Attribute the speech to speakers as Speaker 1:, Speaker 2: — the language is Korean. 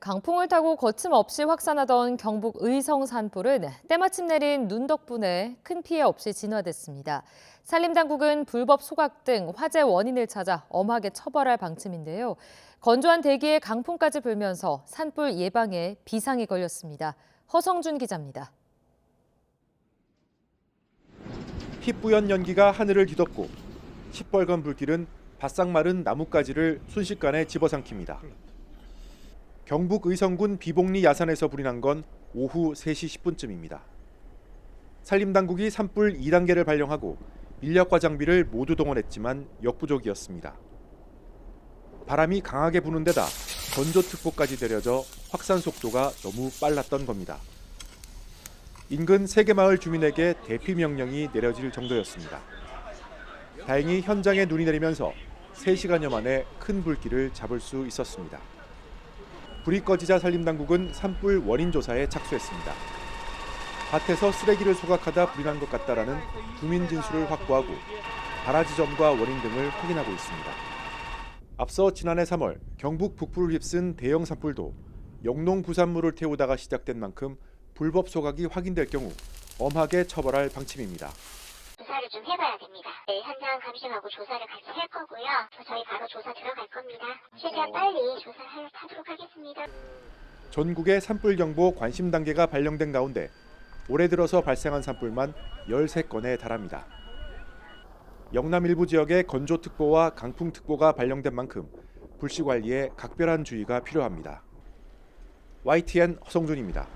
Speaker 1: 강풍을 타고 거침없이 확산하던 경북 의성 산불은 때마침 내린 눈 덕분에 큰 피해 없이 진화됐습니다. 산림당국은 불법 소각 등 화재 원인을 찾아 엄하게 처벌할 방침인데요. 건조한 대기에 강풍까지 불면서 산불 예방에 비상이 걸렸습니다. 허성준 기자입니다.
Speaker 2: 희뿌연 연기가 하늘을 뒤덮고 시뻘건 불길은 바싹 마른 나뭇가지를 순식간에 집어삼킵니다. 경북 의성군 비복리 야산에서 불이 난 건 오후 3시 10분쯤입니다. 산림당국이 산불 2단계를 발령하고 인력과 장비를 모두 동원했지만 역부족이었습니다. 바람이 강하게 부는 데다 건조특보까지 내려져 확산 속도가 너무 빨랐던 겁니다. 인근 3개 마을 주민에게 대피 명령이 내려질 정도였습니다. 다행히 현장에 눈이 내리면서 3시간여 만에 큰 불길을 잡을 수 있었습니다. 불이 꺼지자 산림당국은 산불 원인 조사에 착수했습니다. 밭에서 쓰레기를 소각하다 불이 난 것 같다라는 주민 진술을 확보하고 발화 지점과 원인 등을 확인하고 있습니다. 앞서 지난해 3월 경북 북부를 휩쓴 대형 산불도 영농 부산물을 태우다가 시작된 만큼 불법 소각이 확인될 경우 엄하게 처벌할 방침입니다.
Speaker 3: 조사를 좀 해봐야 됩니다. 네, 현장 감식하고 조사를 같이 할 거고요. 저희 바로 조사 들어갈 겁니다. 최대한 빨리 조사를 하도록 하겠습니다.
Speaker 2: 전국에 산불경보 관심 단계가 발령된 가운데 올해 들어서 발생한 산불만 13건에 달합니다. 영남 일부 지역에 건조특보와 강풍특보가 발령된 만큼 불씨 관리에 각별한 주의가 필요합니다. YTN 허성준입니다.